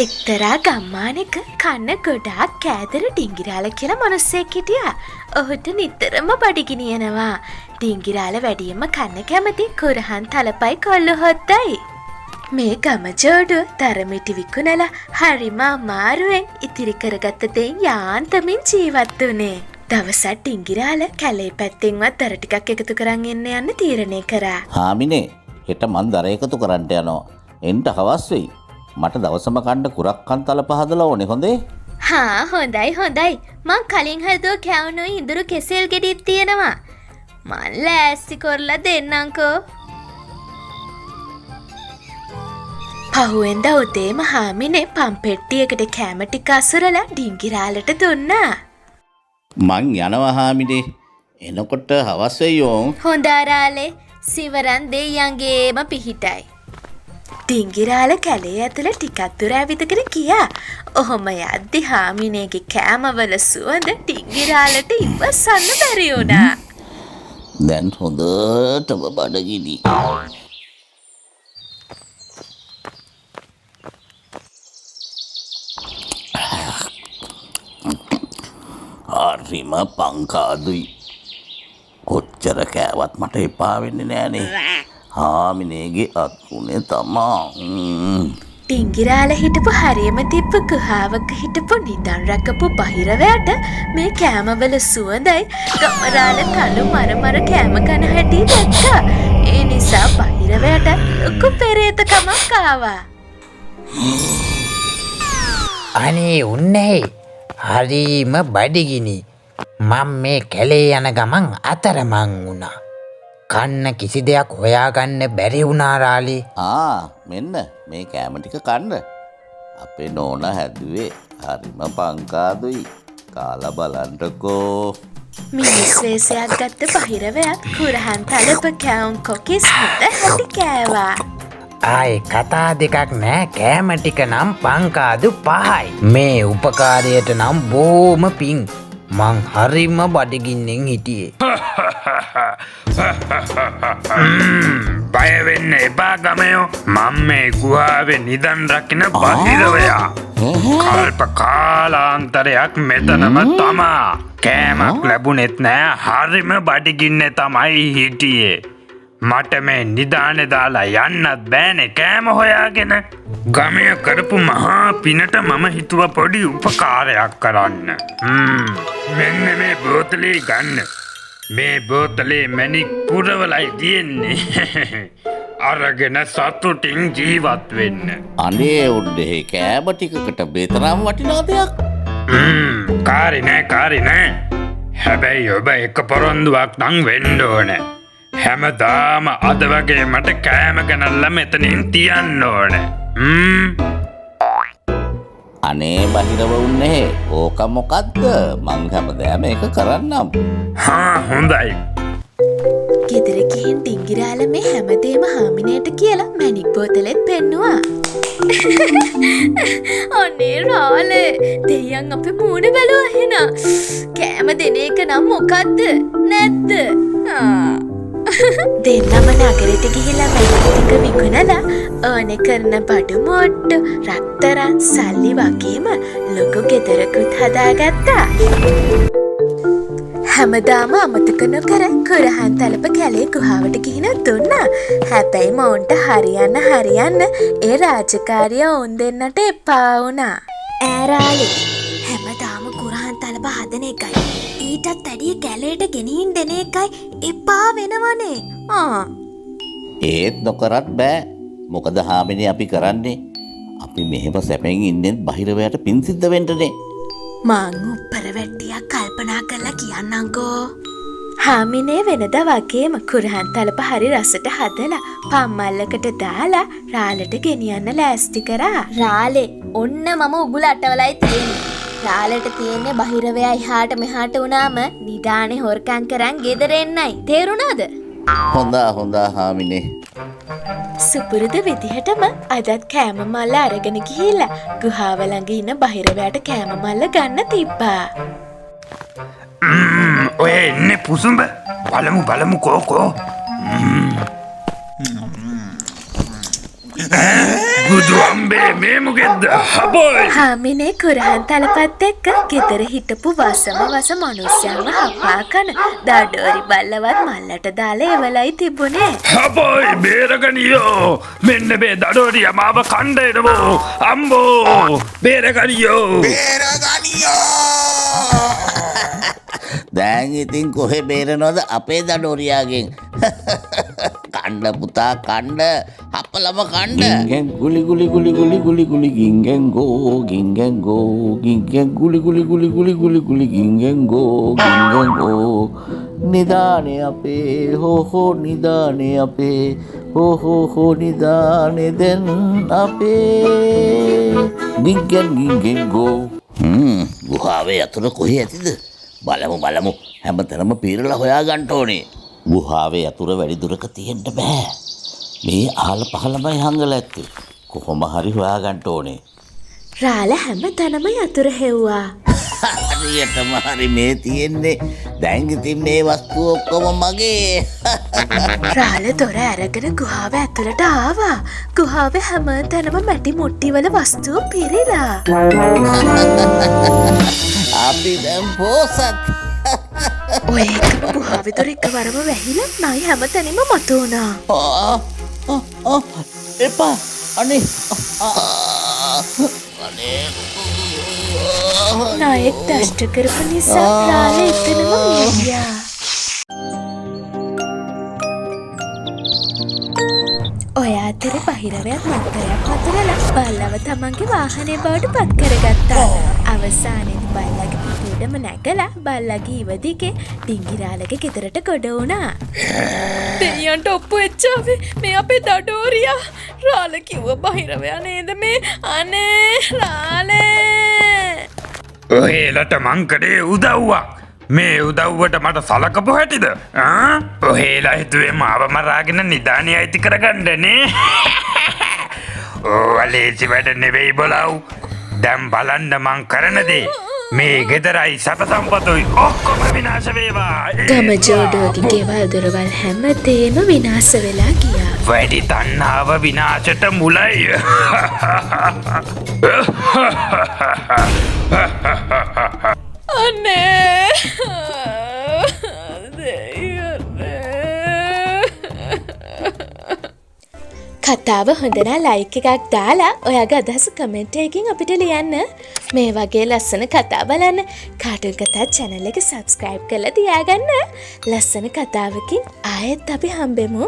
එක්තරා ගම්මානක කන්න ගොඩාක් කෑදර ඩිංගිරාල කියලා මිනිස්සෙක් හිටියා. ඔහුට නිතරම බඩගිනියනවා. ඩිංගිරාල වැඩියෙන්ම කන්න කැමති කුරහන් තලපයි කොල්ල හොද්දයි. මේ ගම ජෝඩුව තරමිටි විකුණලා හරිම අමාරුවෙන් ඉතිරි කරගත්ත දෙයින් යාන්තමින් ජීවත් වුණේ. දවසක් ඩිංගිරාල කැලේ පැත්තෙන්වත් දර ටිකක් එකතු කරන් එන්න යන්න තීරණය කරා. හාමිනේ හෙට මන් දර එකතු කරන්න යනවා. එන්ට හවස් වෙයි. මට දවසම කන්න කුරක්කන් තලප හදලා ඕනේ හොඳේ. හා හොඳයි. මං කලින් හදුව කැවුණු ඉඳුරු කෙසෙල් ගෙඩිත් තියෙනවා. මං ලෑස්ති කරලා දෙන්නම්කෝ. පහුවෙන්ද උදේම හාමිනේ පම්පෙට්ටියකට කැම ටික අසුරලා ඩිංගිරාලට දුන්නා. මං යනවා හාමිනේ. එනකොට හවස් වෙයියෝ. හොඳ ආරාලේ සිවරන් දෙයියන්ගේම පිහිටයි. ඩිංගිරාල කැලේ ඇතුළ ටිකක් දුර ඇවිදගෙන ගියා. ඔහොම යද්දි හාමිනේගේ කෑමවල සුවඳ ඩිංගිරාලට ඉවසන්න බැරි වුණා. දැන් හොඳටම බඩගිනි. හරිම පංකාදුයි. කොච්චර කෑවත් මට එපා වෙන්නේ නෑනේ. හාමිනේගේ අත්ුනේ තමා. ඩිංගිරාල හිටපු හරියම තිබ්බ ගුහාවක හිටපු නිදන් රකපු බහිරවයට මේ කෑමවල සුවඳයි ගමරාල කළු මර කෑම කන හැටි දැක්කා. ඒ නිසා බහිරවයට ලොකු පෙරේතකමක් ආවා. අනේ උන්නේ හරිම බඩගිනි. මම මේ කැලේ යන ගමන් අතරමං වුණා. කන්න කිසි දෙයක් හොයාගන්න බැරි වුණා රාලි. මෙන්න මේ කෑම ටික කන්න. අපේ නෝනා හැදුවේ හරිම පංකාදුයි. කාලා බලන්නකෝ. මිනිස් වේසයක් ගත්ත බහිරවයත් කුරහන් තලප කැවුම් කොකිස් හොඳ හැටි කෑවා. ආයේ කතා දෙකක් නෑ. කෑම ටික නම් පංකාදු 5යි. මේ උපකාරයට නම් බොහොම පිං. මං හරිම බඩගින්නෙන් හිටියේ. බය වෙන්න එපා ගමයෝ. මම මේ ගුහාවේ නිදන් රකින්න බහිරවයා. කල්ප කාලාන්තරයක් මෙතනම තමා. කෑමක් ලැබුණෙත් නෑ. හරිම බඩගින්නේ තමයි හිටියේ. මට මේ නිදානේ දාලා යන්නත් බෑනේ කෑම හොයාගෙන. ගමය කරපු මහා පිනට මම හිතුවා පොඩි උපකාරයක් කරන්න. මෙන්න මේ බෝතලේ ගන්න. මේ බෝතලේ මැණික් පුරවලයි තියෙන්නේ. අරගෙන සතුටින් ජීවත් වෙන්න. අනේ උන්නේ කෑම ටිකකට බේතරම් වටිනා දෙයක්. කාරි නෑ. හැබැයි ඔබ එක පොරොන්දුවක් නම් වෙන්න ඕනේ. හැමදාම අද වගේ මට කෑම ගනල්ලා මෙතනින් තියන්න ඕනේ. අනේ බහිරව උන්නේ ඕක මොකද්ද? මං හැමදාම ඒක කරන්නම්. හොඳයි. ගෙදර ගිහින් ඩිංගිරාල මේ හැමදේම හාමිනේට කියලා මැණික් බෝතලෙත් පෙන්නුවා. අනේ රාලේ දෙයියන් අපේ මූණ බැලුවා එහෙනම්. කෑම දෙන එක නම් මොකද්ද? නැද්ද? දෙන්නම නගරෙට ගිහිල්ලා මැණික් ටික විකුණලා ඕනේ කරන බඩු මොට්ටු රත්තරන් සල්ලි වගේම ලොකු ගෙදරකුත් හදාගත්තා. හැමදාම අමතක නොකර කුරහන් තලප කැලේ ගුහාවට ගිහින් දුන්නා. හැබැයි මොවුන්ට හරියන්න ඒ රාජකාරිය ඔවුන් දෙන්නට එපා වුණා. ඈරාලි හැමදාම කුරහන් තලප හදන එකයි ඊටත් වැඩිය කැලේට ගෙනිහින් දෙන එකයි එපා වෙනවනේ. ඒත් නොකරත් බෑ. මොකද හාමිනේ අපි කරන්නේ? අපි මෙහෙම සැපෙන් ඉන්නේ බහිරවයට පින් සිද්ධ වෙන්නනේ. මං උප්පර වැට්ටියක් කල්පනා කරලා කියන්නම්කෝ. හාමිනේ වෙනදා වගේම කුරහන් තලප හරි රසට හදලා පම්මල්ලකට දාලා රාලට ගෙනියන්න ලෑස්ති කරා. රාලේ ඔන්න මම උගුල අටවලයි තියෙන්නේ. රාලට තියෙන්නේ බහිරවයා එහාට මෙහාට වුණාම නිදානේ හොරකම් කරන් ගෙදර එන්නයි. තේරුණාද? හොඳා හාමිනේ. සුපුරුදු විදිහටම අදත් කෑම මල්ල අරගෙන ගිහිල්ලා ගුහාව ළඟ ඉන්න බහිරවයාට කෑම මල්ල ගන්න තිබ්බා. ඔය එන්නේ පුසුඹ. බලමු කෝකෝ. බුදු අම්බේ මේ මොකෙද්ද හබෝයි හාමිනේ කුරහන් තලපත් එක්ක ගෙදර හිටපු වසම වස මනුස්සයන්ව හපා කන දඩෝරි බල්ලවත් මල්ලට දාලා එවලයි තිබුණේ. හබෝයි බේරගනියෝ මෙන්න මේ දඩෝරිය මාව කණ්ඩ එනවෝ අම්බෝ බේරගනියෝ දැන් ඉතින් කොහෙ බේරනවද අපේ දඩෝරියාගෙන් කණ්ඩ පුතා කණ්ඩ හපලම කණ්ඩ ගින්ගෙන් ගුලි ගුලි ගුලි ගුලි ගුලි ගුලි ගින්ගෙන් ගෝ ගින්ගෙන් ගෝ ගින්ගෙන් ගුලි ගුලි ගුලි ගුලි ගුලි ගුලි ගින්ගෙන් ගෝ ගින්ගෙන් ගෝ නිදානේ අපේ හෝ හෝ නිදානේ අපේ හෝ හෝ හෝ නිදානේ දැන් අපේ ගින්ගෙන් ගින්ගෙන් ගෝ ගුහාවේ අතුර කොහේ ඇතිද බලමු හැමතැනම පීරලා හොයා ගන්න ඕනේ. ගුහාවේ අතුර වැඩි දුරක තියෙන්න බෑ. මේ අහල පහලමයි හංගලා ඇත්තේ. කොහොම හරි හොයා ගන්න ඕනේ. රාල හැම තැනම යතුරු හෙව්වා. හරියටම හරි මේ තියෙන්නේ. දැන් ඉතින් මේ වස්තු ඔක්කොම මගේ. රාල දොර අරගෙන ගුහාව ඇතුළට ආවා. ගුහාවේ හැම තැනම මැටි මුට්ටිවල වස්තු පිරීලා. අපි දැන් පෝසත්. ඔය එකම ගුහාවේ දොර එකවරම වැහිලා නයි හැම තැනම මතු වුණා. එපා අනේ අනේ නායෙක් දෂ්ට කරපු නිසා රාල එතනම මිය ගියා. ඔය අතරේ බහිරවයක් මත්තරයක් වතුරලා බල්ලව තමන්ගේ වාහනේ බවට පත් කරගත්තා. අවසානයේදී බල්ලගේ පිටුවටම නැගලා බල්ලගේ ඉව දිගේ ඩිංගිරාලගේ ගෙදරට ගොඩ වුණා. දෙයියන්ට ඔප්පු වෙච්චාවේ මේ අපේ දඩෝරියා. රාල කිව්ව බහිරවයා නේද මේ? අනේ රාලේ. ඔහෙලට මංකඩේ උදව්වක් මේ උදව්වට මට සලකපු හැටිද ඔහෙලා හිතුවේ මාව මරාගෙන නිධානය අයිති කරගන්නනේ ඕවලේසි වැඩ නෙවෙයි බොලව් දැම් බලන්න මං කරනදේ මේ ගෙදරයි සැප සම්පතුයි ඔක්කොම විනාශ වේවා ගම ජෝඩුවගේ ගෙවල් දොරවල් හැම තේම විනාශ වෙලා ගියා. වැඩි තණ්හාව විනාශයට මුලයි අනේ කතාව හොඳනා ලයික් එකක් දාලා ඔයාගේ අදහස කමෙන්ට් එකකින් අපිට ලියන්න. මේ වගේ ලස්සන කතා බලන්න කාටුන් කතා channel එක subscribe කරලා තියාගන්න. ලස්සන කතාවකින් ආයෙත් අපි හම්බෙමු.